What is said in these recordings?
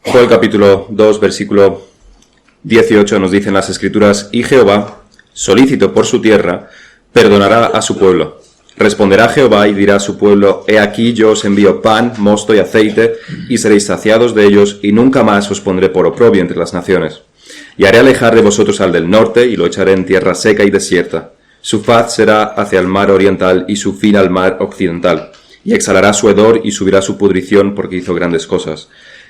Joel capítulo 2, versículo 18 nos dicen las Escrituras: y Jehová, solícito por su tierra, perdonará a su pueblo. Responderá Jehová y dirá a su pueblo: he aquí yo os envío pan, mosto y aceite, y seréis saciados de ellos, y nunca más os pondré por oprobio entre las naciones. Y haré alejar de vosotros al del norte, y lo echaré en tierra seca y desierta. Su faz será hacia el mar oriental, y su fin al mar occidental. Y exhalará su hedor, y subirá su pudrición, porque hizo grandes cosas.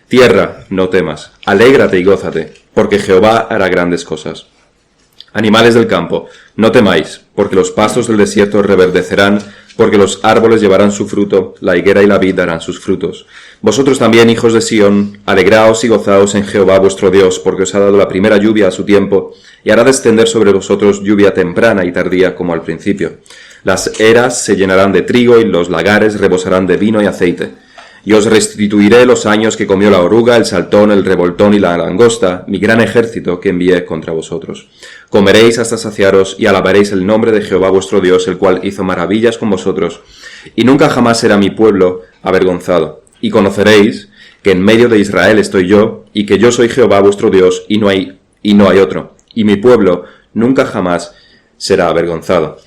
Tierra, no temas, alégrate y gózate, porque Jehová hará grandes cosas. Animales del campo, no temáis, porque los pastos del desierto reverdecerán, porque los árboles llevarán su fruto, la higuera y la vid darán sus frutos. Vosotros también, hijos de Sión, alegraos y gozaos en Jehová vuestro Dios, porque os ha dado la primera lluvia a su tiempo, y hará descender sobre vosotros lluvia temprana y tardía como al principio. Las eras se llenarán de trigo, y los lagares rebosarán de vino y aceite. Y os restituiré los años que comió la oruga, el saltón, el revoltón y la langosta, mi gran ejército que envié contra vosotros. Comeréis hasta saciaros y alabaréis el nombre de Jehová vuestro Dios, el cual hizo maravillas con vosotros, y nunca jamás será mi pueblo avergonzado. Y conoceréis que en medio de Israel estoy yo, y que yo soy Jehová vuestro Dios, y no hay otro. Y mi pueblo nunca jamás será avergonzado.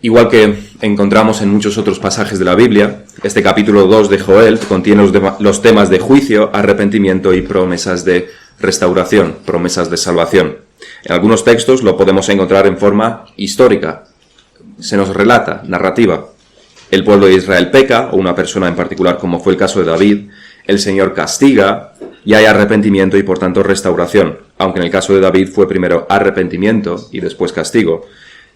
Igual que encontramos en muchos otros pasajes de la Biblia, este capítulo 2 de Joel contiene los temas de juicio, arrepentimiento y promesas de restauración, promesas de salvación. En algunos textos lo podemos encontrar en forma histórica. Se nos relata, narrativa. El pueblo de Israel peca, o una persona en particular, como fue el caso de David. El Señor castiga, y hay arrepentimiento y por tanto restauración. Aunque en el caso de David fue primero arrepentimiento y después castigo,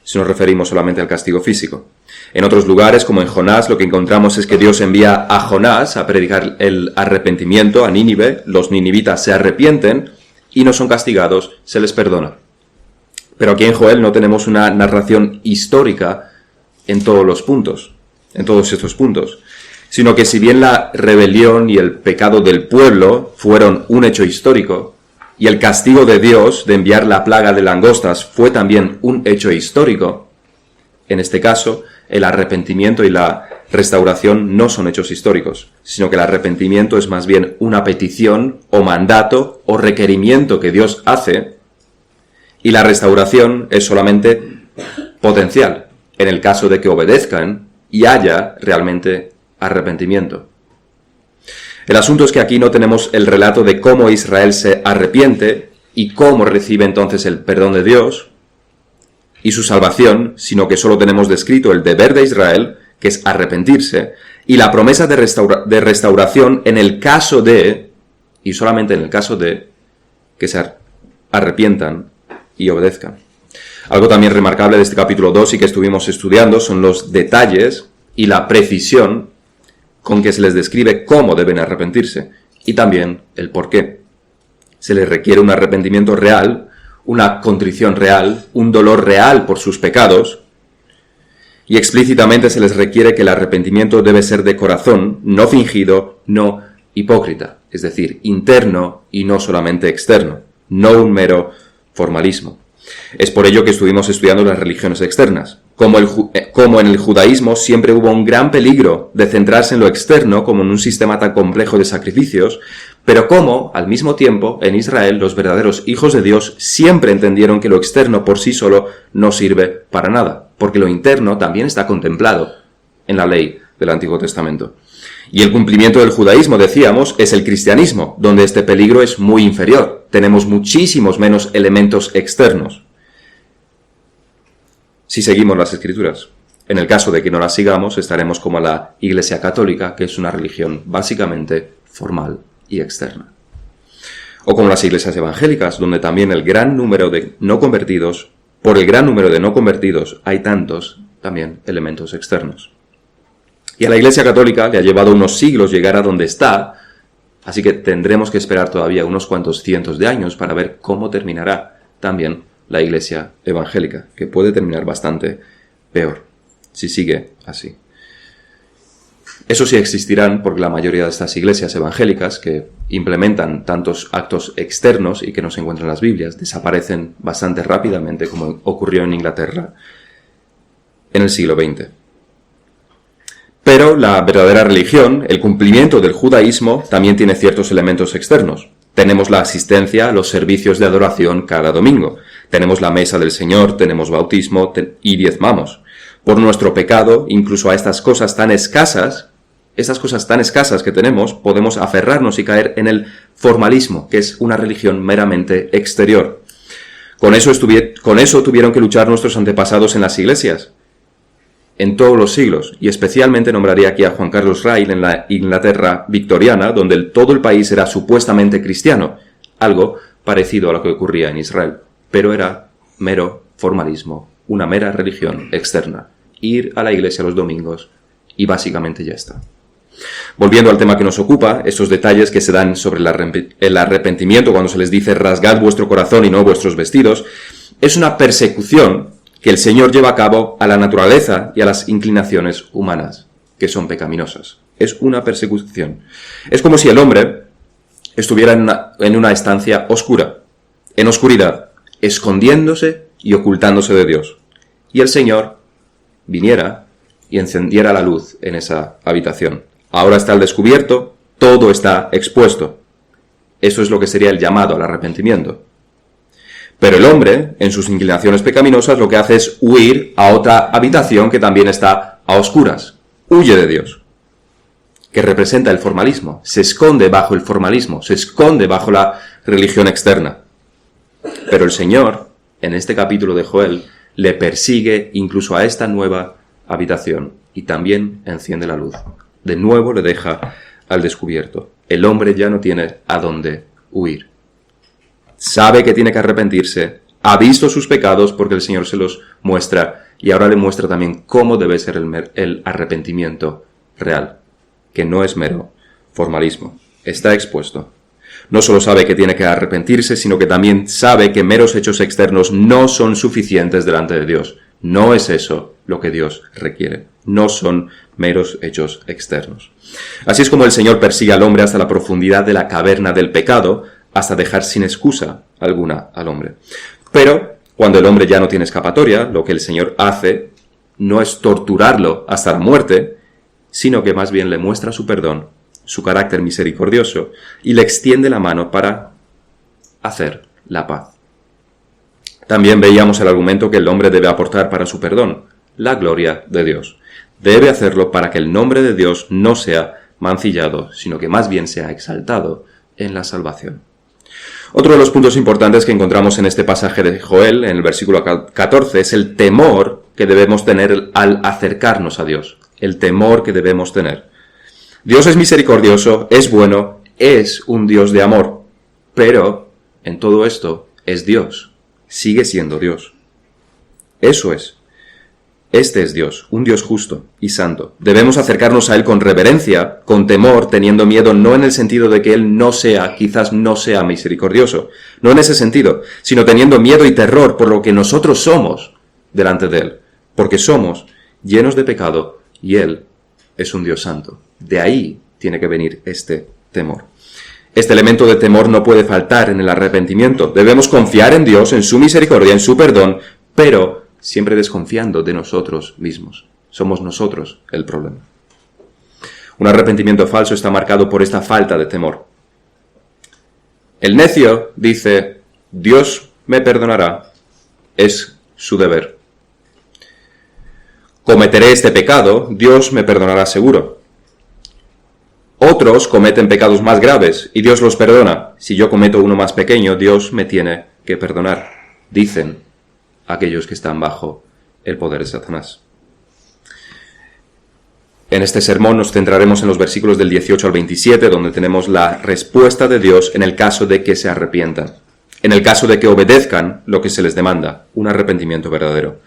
si nos referimos solamente al castigo físico. En otros lugares, como en Jonás, lo que encontramos es que Dios envía a Jonás a predicar el arrepentimiento a Nínive. Los ninivitas se arrepienten y no son castigados, se les perdona. Pero aquí en Joel no tenemos una narración histórica en todos los puntos, en todos estos puntos, sino que si bien la rebelión y el pecado del pueblo fueron un hecho histórico, y el castigo de Dios de enviar la plaga de langostas fue también un hecho histórico, en este caso, el arrepentimiento y la restauración no son hechos históricos, sino que el arrepentimiento es más bien una petición o mandato o requerimiento que Dios hace, y la restauración es solamente potencial, en el caso de que obedezcan y haya realmente arrepentimiento. El asunto es que aquí no tenemos el relato de cómo Israel se arrepiente y cómo recibe entonces el perdón de Dios y su salvación, sino que solo tenemos descrito el deber de Israel, que es arrepentirse, y la promesa de restauración en el caso de, y solamente en el caso de, que se arrepientan y obedezcan. Algo también remarcable de este capítulo 2 y que estuvimos estudiando son los detalles y la precisión con que se les describe cómo deben arrepentirse, y también el por qué. Se les requiere un arrepentimiento real, una contrición real, un dolor real por sus pecados, y explícitamente se les requiere que el arrepentimiento debe ser de corazón, no fingido, no hipócrita, es decir, interno y no solamente externo, no un mero formalismo. Es por ello que estuvimos estudiando las religiones externas. Como en el judaísmo siempre hubo un gran peligro de centrarse en lo externo como en un sistema tan complejo de sacrificios, pero como, al mismo tiempo, en Israel los verdaderos hijos de Dios siempre entendieron que lo externo por sí solo no sirve para nada, porque lo interno también está contemplado en la ley del Antiguo Testamento. Y el cumplimiento del judaísmo, decíamos, es el cristianismo, donde este peligro es muy inferior. Tenemos muchísimos menos elementos externos si seguimos las Escrituras. En el caso de que no las sigamos, estaremos como la Iglesia Católica, que es una religión básicamente formal y externa. O como las iglesias evangélicas, donde también por el gran número de no convertidos hay tantos también elementos externos. Y a la Iglesia Católica le ha llevado unos siglos llegar a donde está, así que tendremos que esperar todavía unos cuantos cientos de años para ver cómo terminará también la Iglesia evangélica, que puede terminar bastante peor si sigue así. Eso sí existirán porque la mayoría de estas iglesias evangélicas que implementan tantos actos externos y que no se encuentran en las Biblias desaparecen bastante rápidamente, como ocurrió en Inglaterra en el siglo XX. Pero la verdadera religión, el cumplimiento del judaísmo, también tiene ciertos elementos externos. Tenemos la asistencia a los servicios de adoración cada domingo. Tenemos la mesa del Señor, tenemos bautismo y diezmamos. Por nuestro pecado, incluso a estas cosas tan escasas que tenemos, podemos aferrarnos y caer en el formalismo, que es una religión meramente exterior. Con eso tuvieron que luchar nuestros antepasados en las iglesias, en todos los siglos, y especialmente nombraría aquí a Juan Carlos Reil en la Inglaterra victoriana, donde todo el país era supuestamente cristiano, algo parecido a lo que ocurría en Israel, pero era mero formalismo, una mera religión externa, ir a la iglesia los domingos y básicamente ya está. Volviendo al tema que nos ocupa, esos detalles que se dan sobre el arrepentimiento cuando se les dice rasgad vuestro corazón y no vuestros vestidos, es una persecución que el Señor lleva a cabo a la naturaleza y a las inclinaciones humanas, que son pecaminosas. Es una persecución. Es como si el hombre estuviera en una estancia oscura, en oscuridad, escondiéndose y ocultándose de Dios. Y el Señor viniera y encendiera la luz en esa habitación. Ahora está al descubierto, todo está expuesto. Eso es lo que sería el llamado al arrepentimiento. Pero el hombre, en sus inclinaciones pecaminosas, lo que hace es huir a otra habitación que también está a oscuras. Huye de Dios, que representa el formalismo. Se esconde bajo el formalismo, se esconde bajo la religión externa. Pero el Señor, en este capítulo de Joel, le persigue incluso a esta nueva habitación y también enciende la luz. De nuevo le deja al descubierto. El hombre ya no tiene a dónde huir. Sabe que tiene que arrepentirse, ha visto sus pecados porque el Señor se los muestra y ahora le muestra también cómo debe ser el arrepentimiento real, que no es mero formalismo. Está expuesto. No solo sabe que tiene que arrepentirse, sino que también sabe que meros hechos externos no son suficientes delante de Dios. No es eso lo que Dios requiere. No son meros hechos externos. Así es como el Señor persigue al hombre hasta la profundidad de la caverna del pecado, hasta dejar sin excusa alguna al hombre. Pero cuando el hombre ya no tiene escapatoria, lo que el Señor hace no es torturarlo hasta la muerte, sino que más bien le muestra su perdón, su carácter misericordioso, y le extiende la mano para hacer la paz. También veíamos el argumento que el hombre debe aportar para su perdón, la gloria de Dios. Debe hacerlo para que el nombre de Dios no sea mancillado, sino que más bien sea exaltado en la salvación. Otro de los puntos importantes que encontramos en este pasaje de Joel, en el versículo 14, es el temor que debemos tener al acercarnos a Dios. El temor que debemos tener. Dios es misericordioso, es bueno, es un Dios de amor, pero en todo esto es Dios, sigue siendo Dios. Eso es. Este es Dios, un Dios justo y santo. Debemos acercarnos a Él con reverencia, con temor, teniendo miedo, no en el sentido de que Él quizás no sea misericordioso, no en ese sentido, sino teniendo miedo y terror por lo que nosotros somos delante de Él, porque somos llenos de pecado y Él es un Dios santo. De ahí tiene que venir este temor. Este elemento de temor no puede faltar en el arrepentimiento. Debemos confiar en Dios, en su misericordia, en su perdón, pero siempre desconfiando de nosotros mismos. Somos nosotros el problema. Un arrepentimiento falso está marcado por esta falta de temor. El necio dice, Dios me perdonará, es su deber. Cometeré este pecado, Dios me perdonará seguro. Otros cometen pecados más graves y Dios los perdona. Si yo cometo uno más pequeño, Dios me tiene que perdonar. Dicen aquellos que están bajo el poder de Satanás. En este sermón nos centraremos en los versículos del 18 al 27, donde tenemos la respuesta de Dios en el caso de que se arrepientan, en el caso de que obedezcan lo que se les demanda, un arrepentimiento verdadero.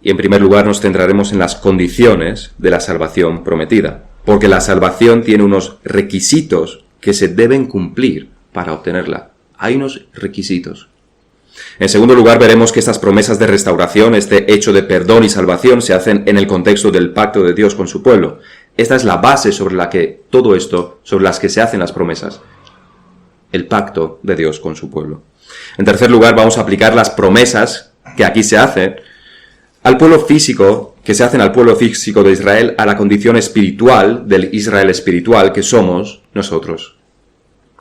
Y en primer lugar nos centraremos en las condiciones de la salvación prometida, porque la salvación tiene unos requisitos que se deben cumplir para obtenerla. Hay unos requisitos. En segundo lugar, veremos que estas promesas de restauración, este hecho de perdón y salvación, se hacen en el contexto del pacto de Dios con su pueblo. Esta es la base sobre la que todo esto, sobre las que se hacen las promesas. El pacto de Dios con su pueblo. En tercer lugar, vamos a aplicar las promesas que aquí se hacen al pueblo físico que se hacen al pueblo físico de Israel a la condición espiritual del Israel espiritual que somos nosotros.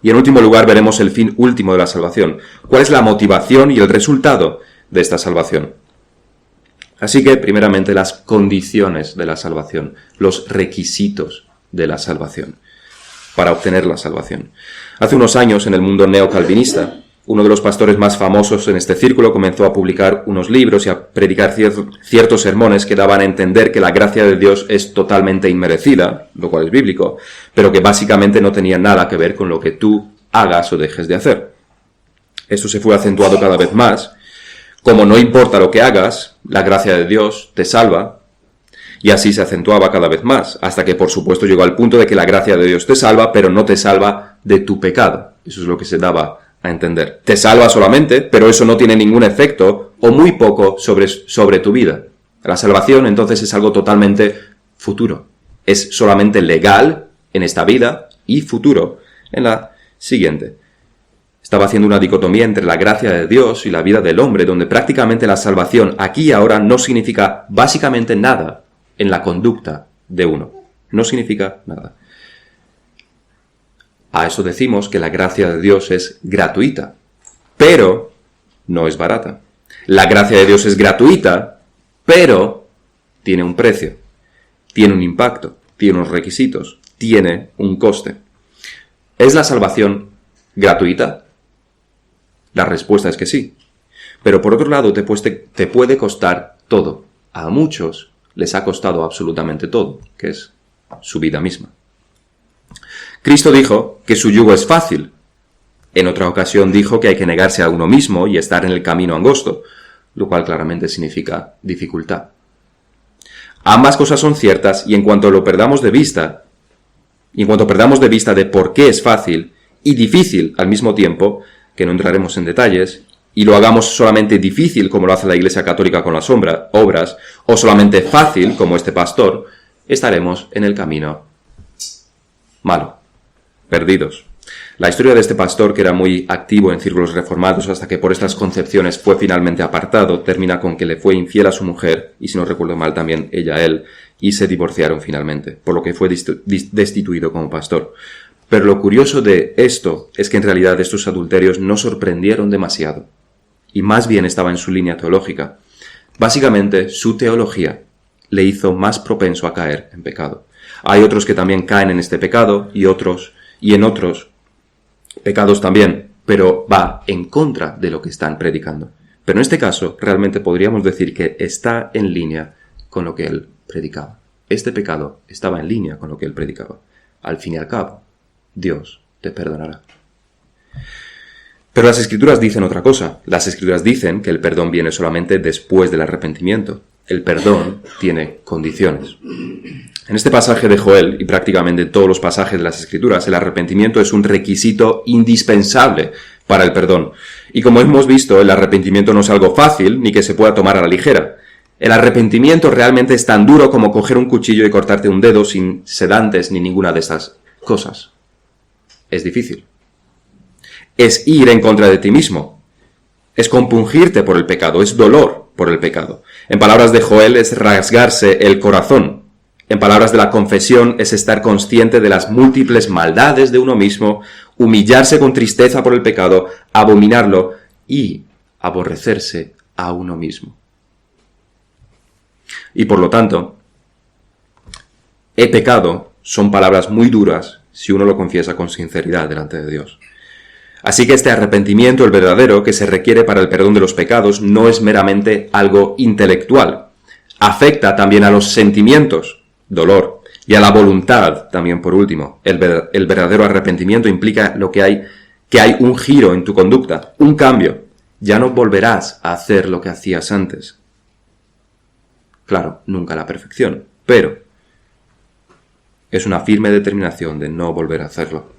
Y en último lugar veremos el fin último de la salvación. ¿Cuál es la motivación y el resultado de esta salvación? Así que, primeramente, las condiciones de la salvación, los requisitos de la salvación, para obtener la salvación. Hace unos años, en el mundo neocalvinista, uno de los pastores más famosos en este círculo comenzó a publicar unos libros y a predicar ciertos sermones que daban a entender que la gracia de Dios es totalmente inmerecida, lo cual es bíblico, pero que básicamente no tenía nada que ver con lo que tú hagas o dejes de hacer. Esto se fue acentuado cada vez más. Como no importa lo que hagas, la gracia de Dios te salva, y así se acentuaba cada vez más, hasta que por supuesto llegó al punto de que la gracia de Dios te salva, pero no te salva de tu pecado. Eso es lo que se daba a entender. Te salva solamente, pero eso no tiene ningún efecto, o muy poco, sobre tu vida. La salvación entonces es algo totalmente futuro. Es solamente legal en esta vida y futuro en la siguiente. Estaba haciendo una dicotomía entre la gracia de Dios y la vida del hombre, donde prácticamente la salvación aquí y ahora no significa básicamente nada en la conducta de uno. No significa nada. A eso decimos que la gracia de Dios es gratuita, pero no es barata. La gracia de Dios es gratuita, pero tiene un precio, tiene un impacto, tiene unos requisitos, tiene un coste. ¿Es la salvación gratuita? La respuesta es que sí. Pero por otro lado te puede costar todo. A muchos les ha costado absolutamente todo, que es su vida misma. Cristo dijo que su yugo es fácil. En otra ocasión dijo que hay que negarse a uno mismo y estar en el camino angosto, lo cual claramente significa dificultad. Ambas cosas son ciertas y en cuanto perdamos de vista de por qué es fácil y difícil al mismo tiempo, que no entraremos en detalles, y lo hagamos solamente difícil como lo hace la Iglesia Católica con las obras, o solamente fácil como este pastor, estaremos en el camino malo, perdidos. La historia de este pastor, que era muy activo en círculos reformados hasta que por estas concepciones fue finalmente apartado, termina con que le fue infiel a su mujer, y si no recuerdo mal también ella a él, y se divorciaron finalmente, por lo que fue destituido como pastor. Pero lo curioso de esto es que en realidad estos adulterios no sorprendieron demasiado, y más bien estaba en su línea teológica. Básicamente, su teología le hizo más propenso a caer en pecado. Hay otros que también caen en este pecado, y en otros pecados también, pero va en contra de lo que están predicando. Pero en este caso, realmente podríamos decir que está en línea con lo que él predicaba. Este pecado estaba en línea con lo que él predicaba. Al fin y al cabo, Dios te perdonará. Pero las Escrituras dicen otra cosa. Las Escrituras dicen que el perdón viene solamente después del arrepentimiento. El perdón tiene condiciones. En este pasaje de Joel, y prácticamente en todos los pasajes de las Escrituras, el arrepentimiento es un requisito indispensable para el perdón. Y como hemos visto, el arrepentimiento no es algo fácil ni que se pueda tomar a la ligera. El arrepentimiento realmente es tan duro como coger un cuchillo y cortarte un dedo sin sedantes ni ninguna de estas cosas. Es difícil. Es ir en contra de ti mismo. Es compungirte por el pecado, es dolor por el pecado. En palabras de Joel, es rasgarse el corazón. En palabras de la confesión, es estar consciente de las múltiples maldades de uno mismo, humillarse con tristeza por el pecado, abominarlo y aborrecerse a uno mismo. Y por lo tanto, he pecado son palabras muy duras si uno lo confiesa con sinceridad delante de Dios. Así que este arrepentimiento, el verdadero, que se requiere para el perdón de los pecados, no es meramente algo intelectual. Afecta también a los sentimientos, dolor, y a la voluntad, también por último. El verdadero arrepentimiento implica que hay un giro en tu conducta, un cambio. Ya no volverás a hacer lo que hacías antes. Claro, nunca a la perfección, pero es una firme determinación de no volver a hacerlo.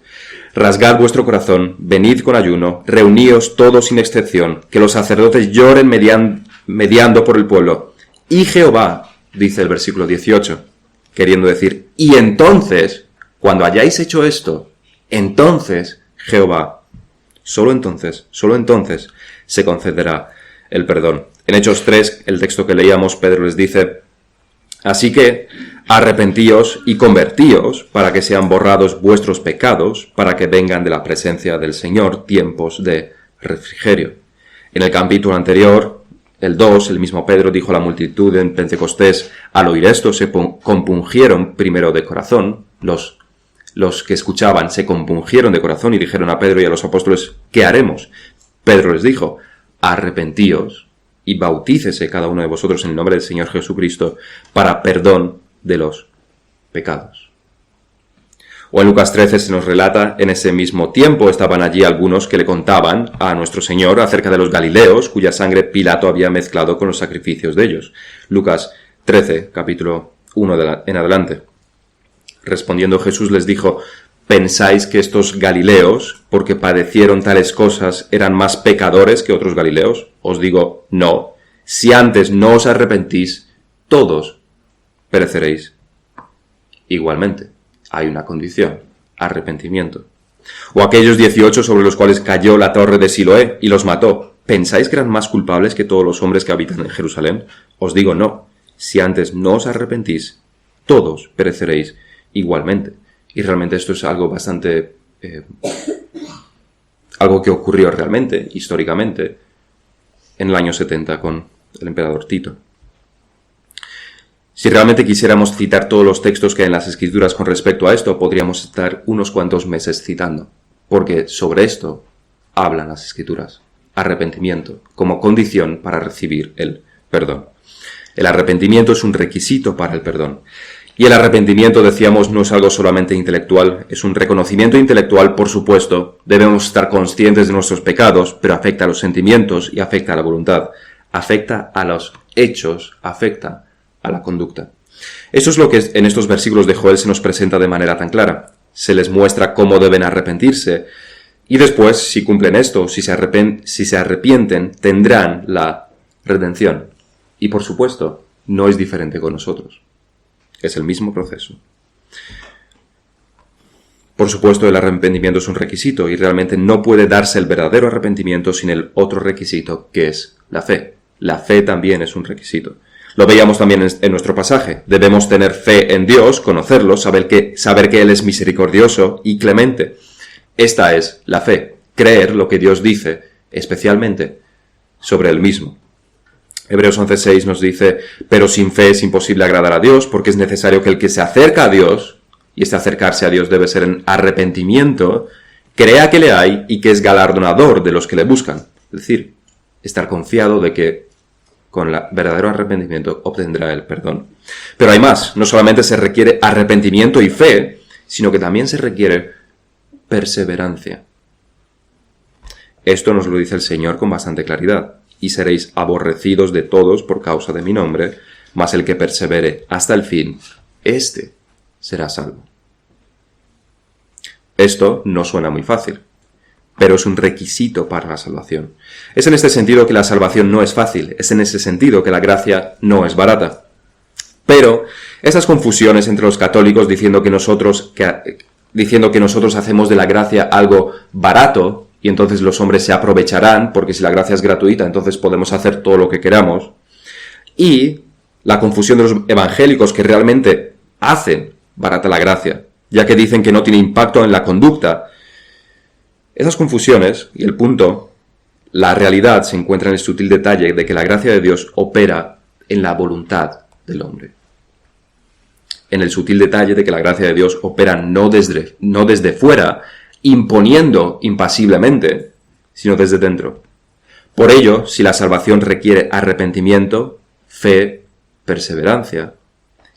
Rasgad vuestro corazón, venid con ayuno, reuníos todos sin excepción, que los sacerdotes lloren mediando por el pueblo. Y Jehová, dice el versículo 18, queriendo decir, y entonces, cuando hayáis hecho esto, entonces Jehová, solo entonces, se concederá el perdón. En Hechos 3, el texto que leíamos, Pedro les dice, Así que arrepentíos y convertíos para que sean borrados vuestros pecados, para que vengan de la presencia del Señor tiempos de refrigerio. En el capítulo anterior, el 2, el mismo Pedro dijo a la multitud en Pentecostés: al oír esto se compungieron primero de corazón, los que escuchaban se compungieron de corazón y dijeron a Pedro y a los apóstoles: ¿qué haremos? Pedro les dijo: arrepentíos y bautícese cada uno de vosotros en el nombre del Señor Jesucristo para perdón de los pecados. O en Lucas 13 se nos relata: en ese mismo tiempo estaban allí algunos que le contaban a nuestro Señor acerca de los galileos, cuya sangre Pilato había mezclado con los sacrificios de ellos. Lucas 13, capítulo 1 en adelante. Respondiendo Jesús les dijo: ¿pensáis que estos galileos, porque padecieron tales cosas, eran más pecadores que otros galileos? Os digo, no. Si antes no os arrepentís, todos pereceréis. Igualmente, hay una condición: arrepentimiento. O aquellos 18 sobre los cuales cayó la torre de Siloé y los mató, ¿pensáis que eran más culpables que todos los hombres que habitan en Jerusalén? Os digo, no. Si antes no os arrepentís, todos pereceréis igualmente. Y realmente esto es algo bastante... algo que ocurrió realmente, históricamente, en el año 70 con el emperador Tito. Si realmente quisiéramos citar todos los textos que hay en las Escrituras con respecto a esto, podríamos estar unos cuantos meses citando, porque sobre esto hablan las Escrituras. Arrepentimiento como condición para recibir el perdón. El arrepentimiento es un requisito para el perdón. Y el arrepentimiento, decíamos, no es algo solamente intelectual, es un reconocimiento intelectual, por supuesto. Debemos estar conscientes de nuestros pecados, pero afecta a los sentimientos y afecta a la voluntad. Afecta a los hechos, afecta a la conducta. Eso es lo que en estos versículos de Joel se nos presenta de manera tan clara. Se les muestra cómo deben arrepentirse. Y después, si cumplen esto, si se arrepienten, tendrán la redención. Y por supuesto, no es diferente con nosotros. Es el mismo proceso. Por supuesto, el arrepentimiento es un requisito y realmente no puede darse el verdadero arrepentimiento sin el otro requisito, que es la fe. La fe también es un requisito. Lo veíamos también en nuestro pasaje. Debemos tener fe en Dios, conocerlo, saber que Él es misericordioso y clemente. Esta es la fe, creer lo que Dios dice, especialmente sobre Él mismo. Hebreos 11:6 nos dice: pero sin fe es imposible agradar a Dios, porque es necesario que el que se acerca a Dios, y este acercarse a Dios debe ser en arrepentimiento, crea que le hay y que es galardonador de los que le buscan. Es decir, estar confiado de que con el verdadero arrepentimiento obtendrá el perdón. Pero hay más, no solamente se requiere arrepentimiento y fe, sino que también se requiere perseverancia. Esto nos lo dice el Señor con bastante claridad: y seréis aborrecidos de todos por causa de mi nombre, mas el que persevere hasta el fin, éste será salvo. Esto no suena muy fácil, pero es un requisito para la salvación. Es en este sentido que la salvación no es fácil, es en ese sentido que la gracia no es barata. Pero esas confusiones entre los católicos diciendo que nosotros hacemos de la gracia algo barato, y entonces los hombres se aprovecharán, porque si la gracia es gratuita, entonces podemos hacer todo lo que queramos. Y la confusión de los evangélicos que realmente hacen barata la gracia, ya que dicen que no tiene impacto en la conducta. Esas confusiones, y el punto, la realidad se encuentra en el sutil detalle de que la gracia de Dios opera en la voluntad del hombre. En el sutil detalle de que la gracia de Dios opera no desde fuera, imponiendo impasiblemente, sino desde dentro. Por ello, si la salvación requiere arrepentimiento, fe, perseverancia,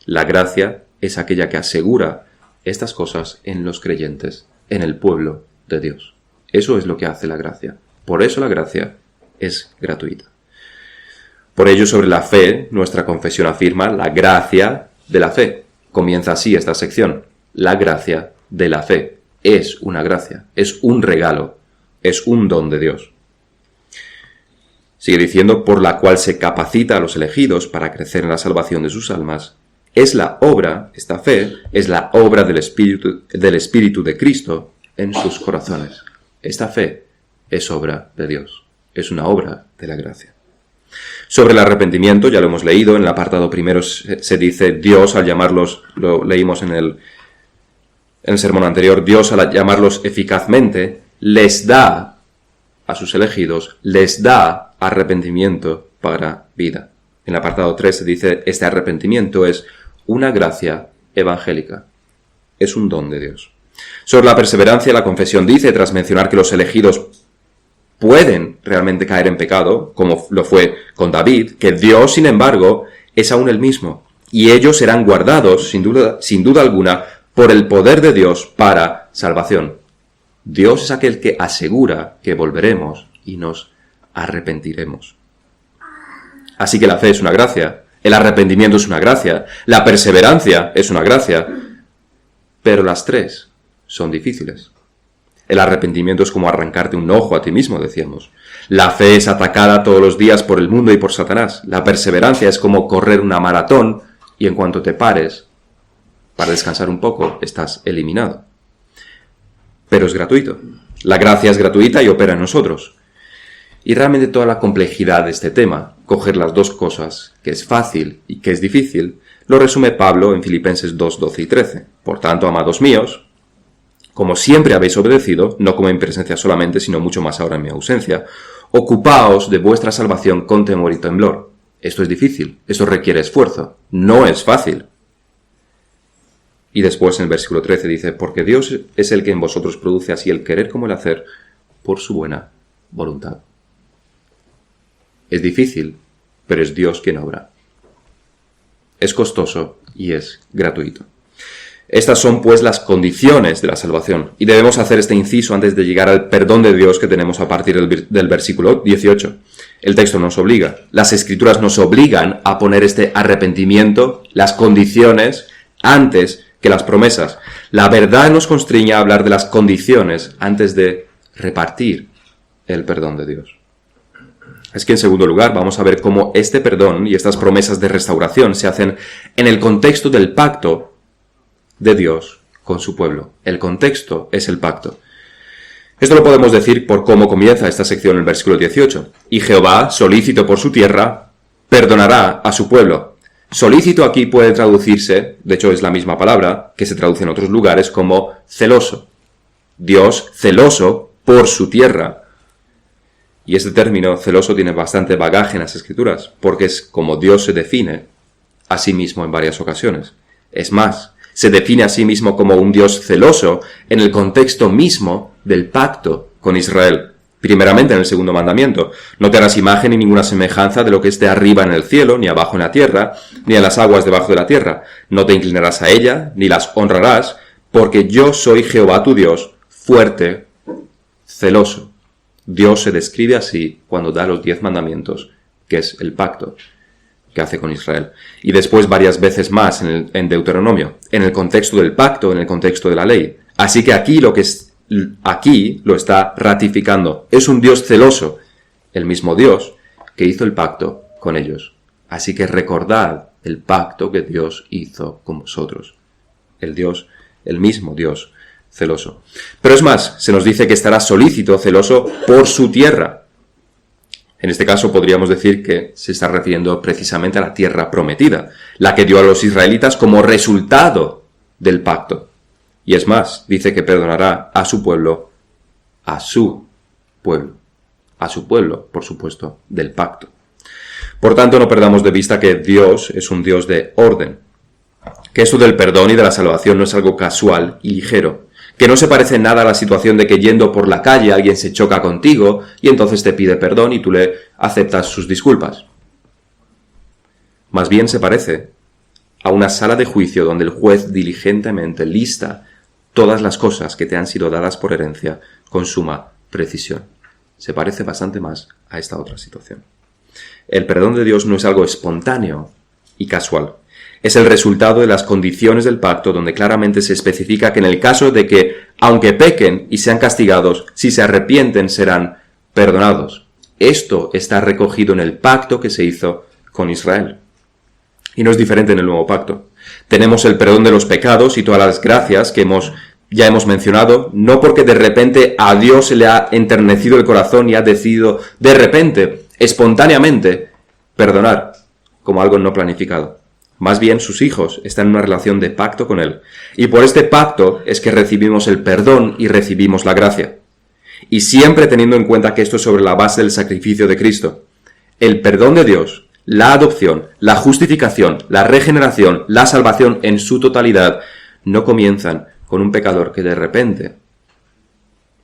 la gracia es aquella que asegura estas cosas en los creyentes, en el pueblo de Dios. Eso es lo que hace la gracia. Por eso la gracia es gratuita. Por ello, sobre la fe, nuestra confesión afirma la gracia de la fe. Comienza así esta sección: la gracia de la fe. Es una gracia, es un regalo, es un don de Dios. Sigue diciendo: por la cual se capacita a los elegidos para crecer en la salvación de sus almas. Es la obra, esta fe, es la obra del Espíritu de Cristo en sus corazones. Esta fe es obra de Dios, es una obra de la gracia. Sobre el arrepentimiento, ya lo hemos leído, en el apartado primero se dice Dios al llamarlos, lo leímos en el sermón anterior, Dios al llamarlos eficazmente, les da a sus elegidos, les da arrepentimiento para vida. En el apartado 3 se dice, este arrepentimiento es una gracia evangélica, es un don de Dios. Sobre la perseverancia, la confesión dice, tras mencionar que los elegidos pueden realmente caer en pecado, como lo fue con David, que Dios, sin embargo, es aún el mismo, y ellos serán guardados, sin duda alguna, por el poder de Dios para salvación. Dios es aquel que asegura que volveremos y nos arrepentiremos. Así que la fe es una gracia, el arrepentimiento es una gracia, la perseverancia es una gracia, pero las tres son difíciles. El arrepentimiento es como arrancarte un ojo a ti mismo, decíamos. La fe es atacada todos los días por el mundo y por Satanás. La perseverancia es como correr una maratón y en cuanto te pares, para descansar un poco, estás eliminado. Pero es gratuito. La gracia es gratuita y opera en nosotros. Y realmente toda la complejidad de este tema, coger las dos cosas, que es fácil y que es difícil, lo resume Pablo en Filipenses 2, 12 y 13. Por tanto, amados míos, como siempre habéis obedecido, no como en presencia solamente, sino mucho más ahora en mi ausencia, ocupaos de vuestra salvación con temor y temblor. Esto es difícil, esto requiere esfuerzo, no es fácil. Y después en el versículo 13 dice, porque Dios es el que en vosotros produce así el querer como el hacer por su buena voluntad. Es difícil, pero es Dios quien obra. Es costoso y es gratuito. Estas son, pues, las condiciones de la salvación. Y debemos hacer este inciso antes de llegar al perdón de Dios que tenemos a partir del versículo 18. El texto nos obliga. Las Escrituras nos obligan a poner este arrepentimiento, las condiciones, antes que las promesas. La verdad nos constriñe a hablar de las condiciones antes de repartir el perdón de Dios. Es que en segundo lugar vamos a ver cómo este perdón y estas promesas de restauración se hacen en el contexto del pacto de Dios con su pueblo. El contexto es el pacto. Esto lo podemos decir por cómo comienza esta sección en el versículo 18. Y Jehová, solícito por su tierra, perdonará a su pueblo. Solícito aquí puede traducirse, de hecho es la misma palabra, que se traduce en otros lugares como celoso. Dios celoso por su tierra. Y este término celoso tiene bastante bagaje en las Escrituras, porque es como Dios se define a sí mismo en varias ocasiones. Es más, se define a sí mismo como un Dios celoso en el contexto mismo del pacto con Israel. Primeramente en el segundo mandamiento, no te harás imagen ni ninguna semejanza de lo que esté arriba en el cielo, ni abajo en la tierra, ni en las aguas debajo de la tierra. No te inclinarás a ella, ni las honrarás, porque yo soy Jehová tu Dios, fuerte, celoso. Dios se describe así cuando da los 10 mandamientos, que es el pacto que hace con Israel. Y después varias veces más en Deuteronomio, en el contexto del pacto, en el contexto de la ley. Así que aquí lo está ratificando. Es un Dios celoso, el mismo Dios que hizo el pacto con ellos. Así que recordad el pacto que Dios hizo con vosotros. El mismo Dios celoso. Pero es más, se nos dice que estará solícito, celoso por su tierra. En este caso podríamos decir que se está refiriendo precisamente a la tierra prometida, la que dio a los israelitas como resultado del pacto. Y es más, dice que perdonará a su pueblo, por supuesto, del pacto. Por tanto, no perdamos de vista que Dios es un Dios de orden, que esto del perdón y de la salvación no es algo casual y ligero, que no se parece en nada a la situación de que yendo por la calle alguien se choca contigo y entonces te pide perdón y tú le aceptas sus disculpas. Más bien se parece a una sala de juicio donde el juez diligentemente lista todas las cosas que te han sido dadas por herencia con suma precisión. Se parece bastante más a esta otra situación. El perdón de Dios no es algo espontáneo y casual. Es el resultado de las condiciones del pacto donde claramente se especifica que en el caso de que, aunque pequen y sean castigados, si se arrepienten serán perdonados. Esto está recogido en el pacto que se hizo con Israel. Y no es diferente en el nuevo pacto. Tenemos el perdón de los pecados y todas las gracias que ya hemos mencionado, no porque de repente a Dios se le ha enternecido el corazón y ha decidido de repente, espontáneamente, perdonar como algo no planificado. Más bien, sus hijos están en una relación de pacto con Él. Y por este pacto es que recibimos el perdón y recibimos la gracia. Y siempre teniendo en cuenta que esto es sobre la base del sacrificio de Cristo. El perdón de Dios, la adopción, la justificación, la regeneración, la salvación en su totalidad, no comienzan con un pecador que de repente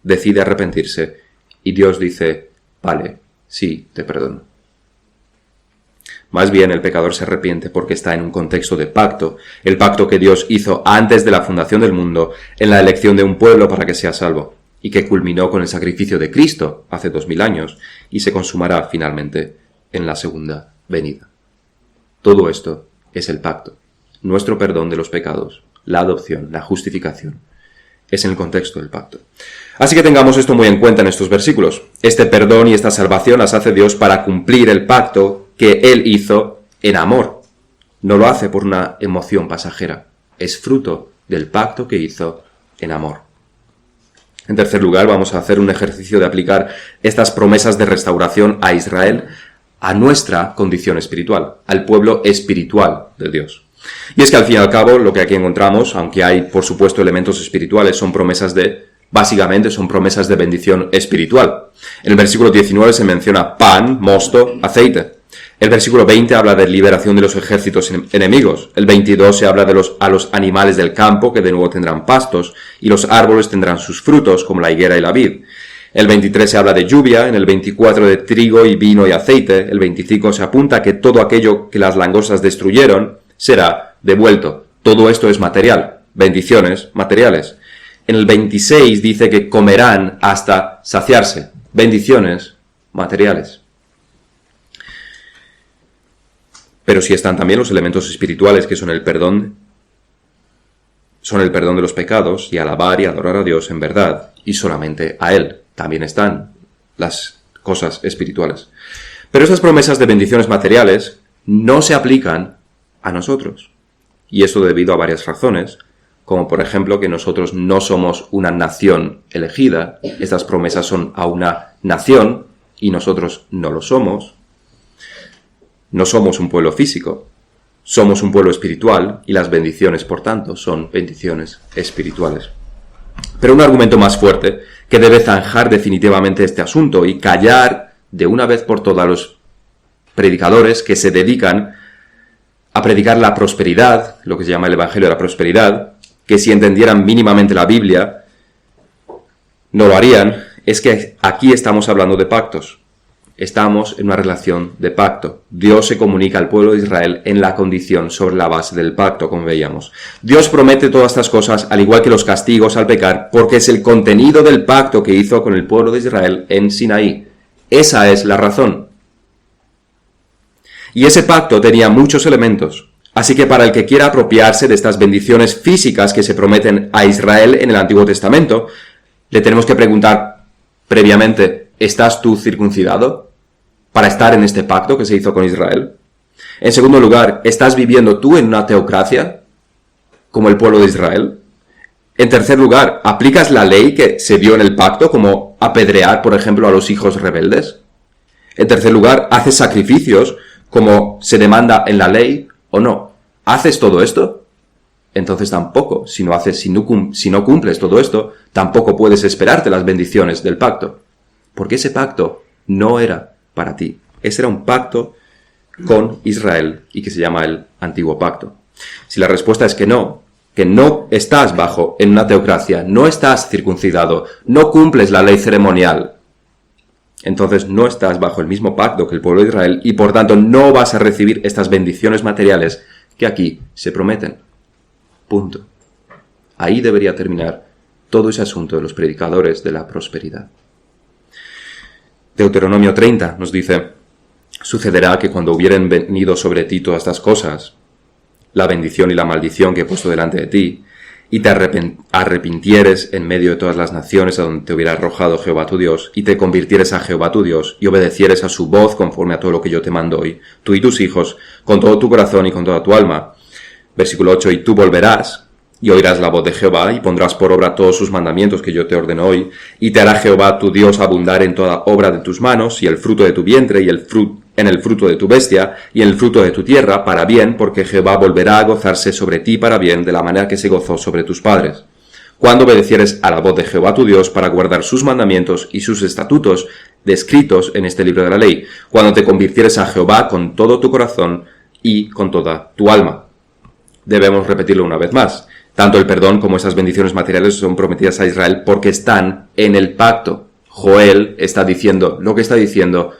decide arrepentirse y Dios dice, vale, sí, te perdono. Más bien el pecador se arrepiente porque está en un contexto de pacto, el pacto que Dios hizo antes de la fundación del mundo, en la elección de un pueblo para que sea salvo, y que culminó con el sacrificio de Cristo hace 2000 años, y se consumará finalmente en la segunda venida. Todo esto es el pacto, nuestro perdón de los pecados, la adopción, la justificación, es en el contexto del pacto. Así que tengamos esto muy en cuenta en estos versículos. Este perdón y esta salvación las hace Dios para cumplir el pacto que Él hizo en amor. No lo hace por una emoción pasajera. Es fruto del pacto que hizo en amor. En tercer lugar, vamos a hacer un ejercicio de aplicar estas promesas de restauración a Israel, a nuestra condición espiritual, al pueblo espiritual de Dios. Y es que al fin y al cabo, lo que aquí encontramos, aunque hay por supuesto elementos espirituales, básicamente son promesas de bendición espiritual. En el versículo 19 se menciona pan, mosto, aceite. El versículo 20 habla de liberación de los ejércitos enemigos. El 22 se habla a los animales del campo, que de nuevo tendrán pastos, y los árboles tendrán sus frutos, como la higuera y la vid. El 23 se habla de lluvia, en el 24 de trigo y vino y aceite. El 25 se apunta que todo aquello que las langostas destruyeron será devuelto. Todo esto es material, bendiciones materiales. En el 26 dice que comerán hasta saciarse, bendiciones materiales. Pero sí están también los elementos espirituales que son el perdón de los pecados y alabar y adorar a Dios en verdad y solamente a Él. También están las cosas espirituales. Pero esas promesas de bendiciones materiales no se aplican a nosotros. Y esto debido a varias razones, como por ejemplo que nosotros no somos una nación elegida. Estas promesas son a una nación y nosotros no lo somos. No somos un pueblo físico, somos un pueblo espiritual y las bendiciones, por tanto, son bendiciones espirituales. Pero un argumento más fuerte que debe zanjar definitivamente este asunto y callar de una vez por todas a los predicadores que se dedican a predicar la prosperidad, lo que se llama el Evangelio de la Prosperidad, que si entendieran mínimamente la Biblia, no lo harían, es que aquí estamos hablando de pactos. Estamos en una relación de pacto. Dios se comunica al pueblo de Israel en la condición sobre la base del pacto, como veíamos. Dios promete todas estas cosas, al igual que los castigos al pecar, porque es el contenido del pacto que hizo con el pueblo de Israel en Sinaí. Esa es la razón. Y ese pacto tenía muchos elementos. Así que para el que quiera apropiarse de estas bendiciones físicas que se prometen a Israel en el Antiguo Testamento, le tenemos que preguntar previamente, ¿estás tú circuncidado para estar en este pacto que se hizo con Israel? En segundo lugar, ¿estás viviendo tú en una teocracia como el pueblo de Israel? En tercer lugar, ¿aplicas la ley que se dio en el pacto, como apedrear, por ejemplo, a los hijos rebeldes? En tercer lugar, ¿haces sacrificios como se demanda en la ley o no? ¿Haces todo esto? Entonces tampoco, si no cumples todo esto, tampoco puedes esperarte las bendiciones del pacto. Porque ese pacto no era para ti. Ese era un pacto con Israel y que se llama el Antiguo Pacto. Si la respuesta es que no estás en una teocracia, no estás circuncidado, no cumples la ley ceremonial, entonces no estás bajo el mismo pacto que el pueblo de Israel y por tanto no vas a recibir estas bendiciones materiales que aquí se prometen. Punto. Ahí debería terminar todo ese asunto de los predicadores de la prosperidad. Deuteronomio 30 nos dice, sucederá que cuando hubieren venido sobre ti todas estas cosas, la bendición y la maldición que he puesto delante de ti, y te arrepintieres en medio de todas las naciones a donde te hubiera arrojado Jehová tu Dios, y te convirtieres a Jehová tu Dios, y obedecieres a su voz conforme a todo lo que yo te mando hoy, tú y tus hijos, con todo tu corazón y con toda tu alma. Versículo 8, y tú volverás, y oirás la voz de Jehová, y pondrás por obra todos sus mandamientos que yo te ordeno hoy, y te hará Jehová tu Dios abundar en toda obra de tus manos, y el fruto de tu vientre, y el fruto en el fruto de tu bestia y en el fruto de tu tierra para bien, porque Jehová volverá a gozarse sobre ti para bien de la manera que se gozó sobre tus padres. Cuando obedecieres a la voz de Jehová tu Dios para guardar sus mandamientos y sus estatutos descritos en este libro de la ley, cuando te convirtieres a Jehová con todo tu corazón y con toda tu alma. Debemos repetirlo una vez más. Tanto el perdón como esas bendiciones materiales son prometidas a Israel porque están en el pacto. Joel está diciendo lo que está diciendo,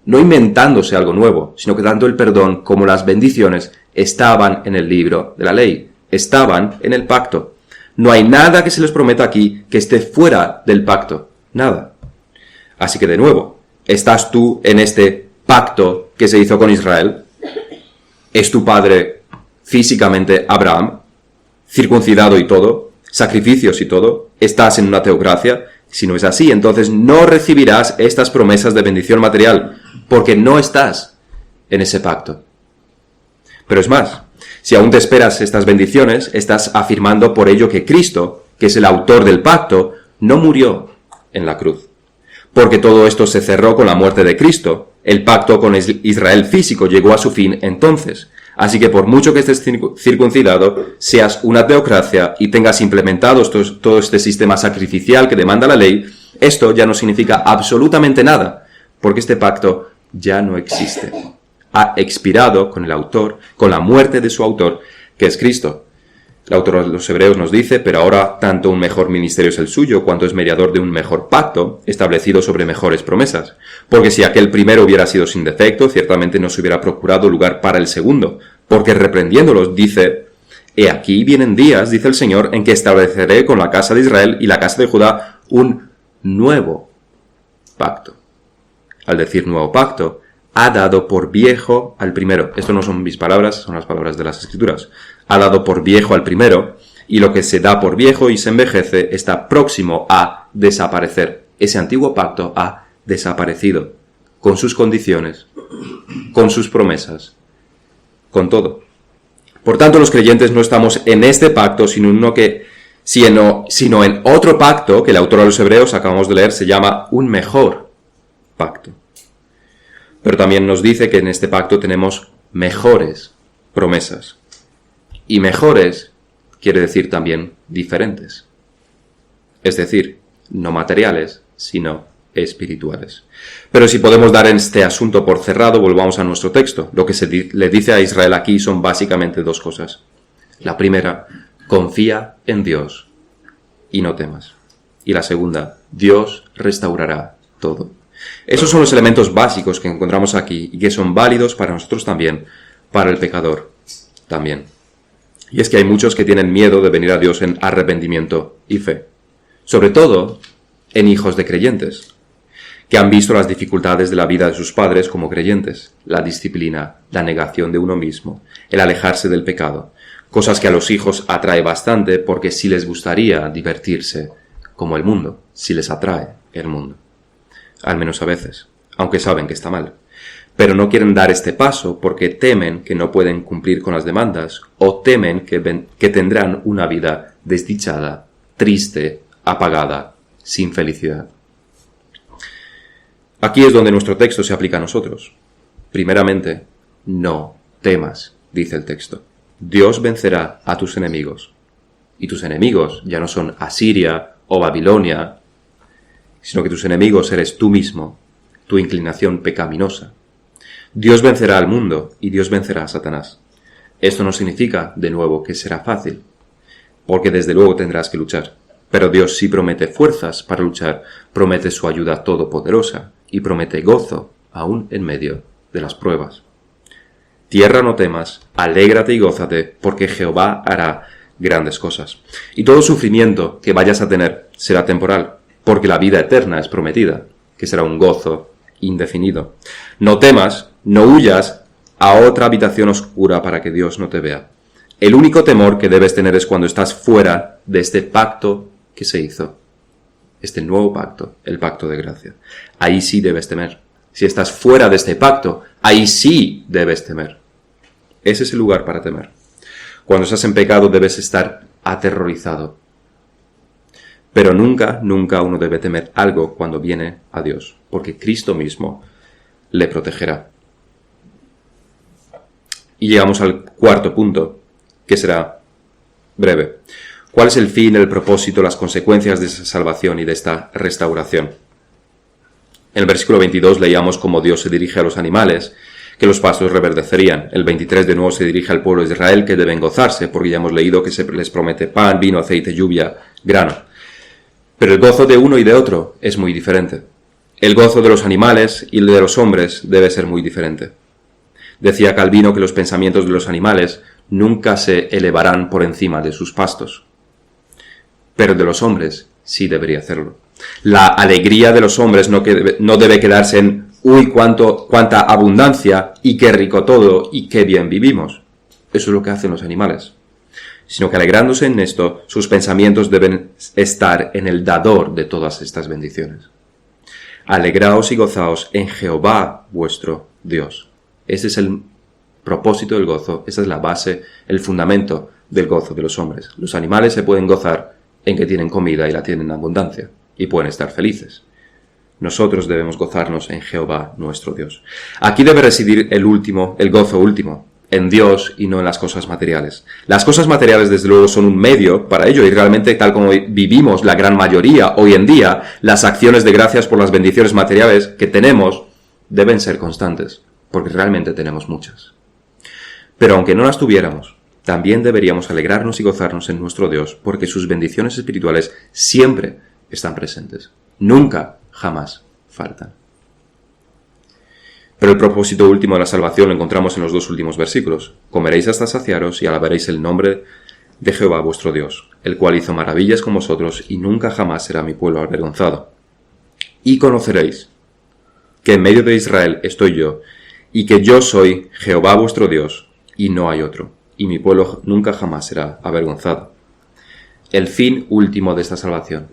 no inventándose algo nuevo, sino que tanto el perdón como las bendiciones estaban en el libro de la ley, estaban en el pacto. No hay nada que se les prometa aquí que esté fuera del pacto, nada. Así que de nuevo, ¿estás tú en este pacto que se hizo con Israel? ¿Es tu padre físicamente Abraham, circuncidado y todo, sacrificios y todo? ¿Estás en una teocracia? Si no es así, entonces no recibirás estas promesas de bendición material, porque no estás en ese pacto. Pero es más, si aún te esperas estas bendiciones, estás afirmando por ello que Cristo, que es el autor del pacto, no murió en la cruz. Porque todo esto se cerró con la muerte de Cristo. El pacto con Israel físico llegó a su fin entonces. Así que por mucho que estés circuncidado, seas una teocracia y tengas implementado todo este sistema sacrificial que demanda la ley, esto ya no significa absolutamente nada, porque este pacto ya no existe. Ha expirado con el autor, con la muerte de su autor, que es Cristo. El autor de los Hebreos nos dice, pero ahora tanto un mejor ministerio es el suyo, cuanto es mediador de un mejor pacto, establecido sobre mejores promesas. Porque si aquel primero hubiera sido sin defecto, ciertamente no se hubiera procurado lugar para el segundo. Porque reprendiéndolos dice, he aquí vienen días, dice el Señor, en que estableceré con la casa de Israel y la casa de Judá un nuevo pacto. Al decir nuevo pacto, ha dado por viejo al primero. Esto no son mis palabras, son las palabras de las Escrituras. Ha dado por viejo al primero, y lo que se da por viejo y se envejece está próximo a desaparecer. Ese antiguo pacto ha desaparecido, con sus condiciones, con sus promesas, con todo. Por tanto, los creyentes no estamos en este pacto, sino en otro pacto que el autor de los Hebreos, acabamos de leer, se llama un mejor pacto. Pero también nos dice que en este pacto tenemos mejores promesas. Y mejores quiere decir también diferentes. Es decir, no materiales, sino espirituales. Pero si podemos dar este asunto por cerrado, volvamos a nuestro texto. Lo que le dice a Israel aquí son básicamente dos cosas. La primera, confía en Dios y no temas. Y la segunda, Dios restaurará todo. Esos son los elementos básicos que encontramos aquí y que son válidos para nosotros también, para el pecador también. Y es que hay muchos que tienen miedo de venir a Dios en arrepentimiento y fe. Sobre todo en hijos de creyentes, que han visto las dificultades de la vida de sus padres como creyentes, la disciplina, la negación de uno mismo, el alejarse del pecado, cosas que a los hijos atrae bastante porque sí les gustaría divertirse como el mundo, sí les atrae el mundo. Al menos a veces, aunque saben que está mal. Pero no quieren dar este paso porque temen que no pueden cumplir con las demandas o temen que tendrán una vida desdichada, triste, apagada, sin felicidad. Aquí es donde nuestro texto se aplica a nosotros. Primeramente, no temas, dice el texto. Dios vencerá a tus enemigos. Y tus enemigos ya no son Asiria o Babilonia, sino que tus enemigos eres tú mismo, tu inclinación pecaminosa. Dios vencerá al mundo y Dios vencerá a Satanás. Esto no significa, de nuevo, que será fácil, porque desde luego tendrás que luchar. Pero Dios sí promete fuerzas para luchar, promete su ayuda todopoderosa y promete gozo aún en medio de las pruebas. Tierra, no temas, alégrate y gózate, porque Jehová hará grandes cosas. Y todo sufrimiento que vayas a tener será temporal, porque la vida eterna es prometida, que será un gozo indefinido. No temas, no huyas a otra habitación oscura para que Dios no te vea. El único temor que debes tener es cuando estás fuera de este pacto que se hizo. Este nuevo pacto, el pacto de gracia. Ahí sí debes temer. Si estás fuera de este pacto, ahí sí debes temer. Ese es el lugar para temer. Cuando estás en pecado debes estar aterrorizado. Pero nunca, nunca uno debe temer algo cuando viene a Dios, porque Cristo mismo le protegerá. Y llegamos al cuarto punto, que será breve. ¿Cuál es el fin, el propósito, las consecuencias de esa salvación y de esta restauración? En el versículo 22 leíamos cómo Dios se dirige a los animales, que los pastos reverdecerían. El 23 de nuevo se dirige al pueblo de Israel, que deben gozarse, porque ya hemos leído que se les promete pan, vino, aceite, lluvia, grano. Pero el gozo de uno y de otro es muy diferente. El gozo de los animales y el de los hombres debe ser muy diferente. Decía Calvino que los pensamientos de los animales nunca se elevarán por encima de sus pastos. Pero de los hombres sí debería hacerlo. La alegría de los hombres no debe quedarse en ¡uy, cuánta abundancia! Y qué rico todo, y qué bien vivimos. Eso es lo que hacen los animales. Sino que alegrándose en esto, sus pensamientos deben estar en el dador de todas estas bendiciones. Alegraos y gozaos en Jehová vuestro Dios. Ese es el propósito del gozo, esa es la base, el fundamento del gozo de los hombres. Los animales se pueden gozar en que tienen comida y la tienen en abundancia, y pueden estar felices. Nosotros debemos gozarnos en Jehová nuestro Dios. Aquí debe residir el gozo último, en Dios y no en las cosas materiales. Las cosas materiales, desde luego, son un medio para ello, y realmente, tal como vivimos la gran mayoría hoy en día, las acciones de gracias por las bendiciones materiales que tenemos deben ser constantes, porque realmente tenemos muchas. Pero aunque no las tuviéramos, también deberíamos alegrarnos y gozarnos en nuestro Dios, porque sus bendiciones espirituales siempre están presentes. Nunca, jamás faltan. Pero el propósito último de la salvación lo encontramos en los dos últimos versículos. Comeréis hasta saciaros y alabaréis el nombre de Jehová vuestro Dios, el cual hizo maravillas con vosotros y nunca jamás será mi pueblo avergonzado. Y conoceréis que en medio de Israel estoy yo, y que yo soy Jehová vuestro Dios, y no hay otro, y mi pueblo nunca jamás será avergonzado. El fin último de esta salvación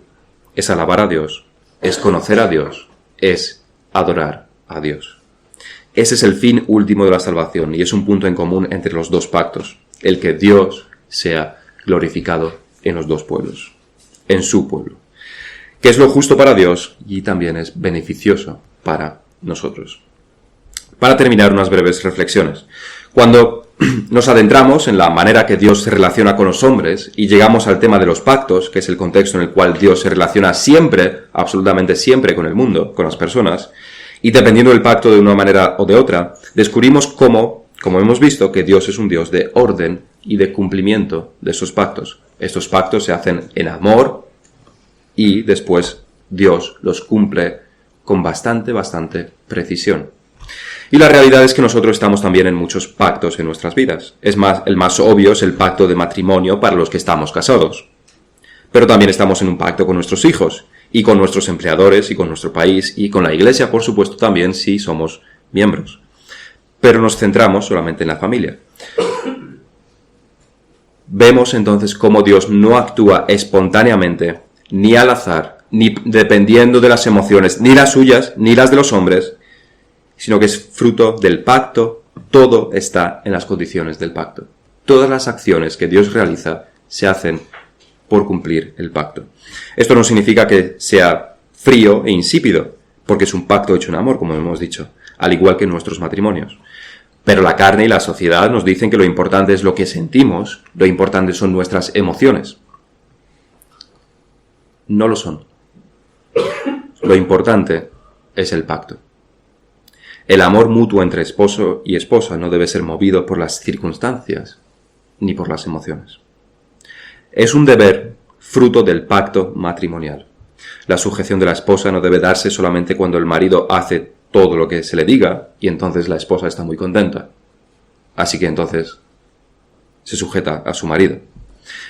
es alabar a Dios, es conocer a Dios, es adorar a Dios. Ese es el fin último de la salvación, y es un punto en común entre los dos pactos, el que Dios sea glorificado en los dos pueblos, en su pueblo, que es lo justo para Dios y también es beneficioso para nosotros. Para terminar, unas breves reflexiones. Cuando nos adentramos en la manera que Dios se relaciona con los hombres y llegamos al tema de los pactos, que es el contexto en el cual Dios se relaciona siempre, absolutamente siempre con el mundo, con las personas, y dependiendo del pacto de una manera o de otra, descubrimos como hemos visto, que Dios es un Dios de orden y de cumplimiento de esos pactos. Estos pactos se hacen en amor y después Dios los cumple con bastante precisión. Y la realidad es que nosotros estamos también en muchos pactos en nuestras vidas. Es más, el más obvio es el pacto de matrimonio para los que estamos casados. Pero también estamos en un pacto con nuestros hijos, y con nuestros empleadores, y con nuestro país, y con la Iglesia, por supuesto, también si somos miembros. Pero nos centramos solamente en la familia. Vemos entonces cómo Dios no actúa espontáneamente, ni al azar, ni dependiendo de las emociones, ni las suyas, ni las de los hombres, sino que es fruto del pacto. Todo está en las condiciones del pacto. Todas las acciones que Dios realiza se hacen por cumplir el pacto. Esto no significa que sea frío e insípido, porque es un pacto hecho en amor, como hemos dicho, al igual que en nuestros matrimonios. Pero la carne y la sociedad nos dicen que lo importante es lo que sentimos, lo importante son nuestras emociones. No lo son. Lo importante es el pacto. El amor mutuo entre esposo y esposa no debe ser movido por las circunstancias ni por las emociones. Es un deber fruto del pacto matrimonial. La sujeción de la esposa no debe darse solamente cuando el marido hace todo lo que se le diga y entonces la esposa está muy contenta. Así que entonces se sujeta a su marido.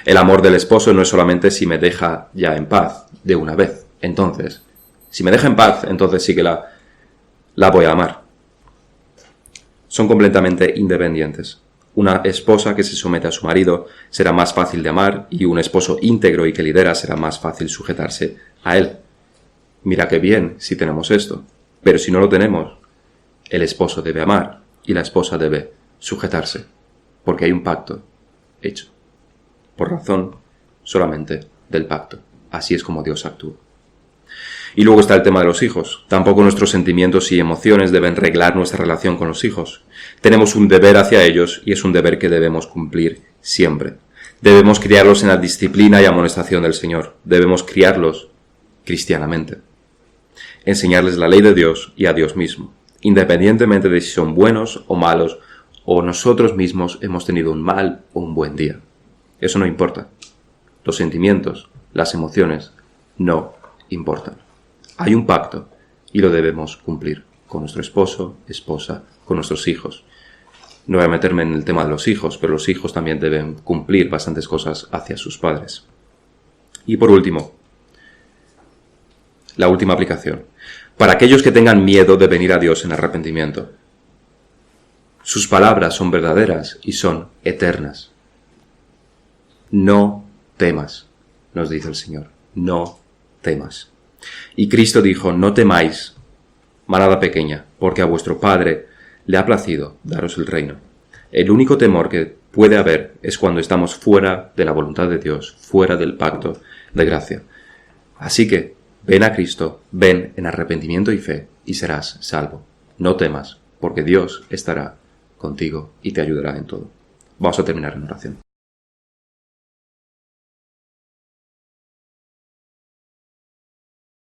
El amor del esposo no es solamente si me deja ya en paz de una vez. Entonces, si me deja en paz, entonces sí que la voy a amar. Son completamente independientes. Una esposa que se somete a su marido será más fácil de amar, y un esposo íntegro y que lidera será más fácil sujetarse a él. Mira qué bien si tenemos esto, pero si no lo tenemos, el esposo debe amar y la esposa debe sujetarse, porque hay un pacto hecho, por razón solamente del pacto. Así es como Dios actúa. Y luego está el tema de los hijos. Tampoco nuestros sentimientos y emociones deben reglar nuestra relación con los hijos. Tenemos un deber hacia ellos y es un deber que debemos cumplir siempre. Debemos criarlos en la disciplina y amonestación del Señor. Debemos criarlos cristianamente. Enseñarles la ley de Dios y a Dios mismo, independientemente de si son buenos o malos, o nosotros mismos hemos tenido un mal o un buen día. Eso no importa. Los sentimientos, las emociones, no importan. Hay un pacto y lo debemos cumplir con nuestro esposo, esposa, con nuestros hijos. No voy a meterme en el tema de los hijos, pero los hijos también deben cumplir bastantes cosas hacia sus padres. Y por último, la última aplicación. Para aquellos que tengan miedo de venir a Dios en arrepentimiento. Sus palabras son verdaderas y son eternas. No temas, nos dice el Señor. No temas. Y Cristo dijo, no temáis, manada pequeña, porque a vuestro Padre le ha placido daros el reino. El único temor que puede haber es cuando estamos fuera de la voluntad de Dios, fuera del pacto de gracia. Así que, ven a Cristo, ven en arrepentimiento y fe, y serás salvo. No temas, porque Dios estará contigo y te ayudará en todo. Vamos a terminar en oración.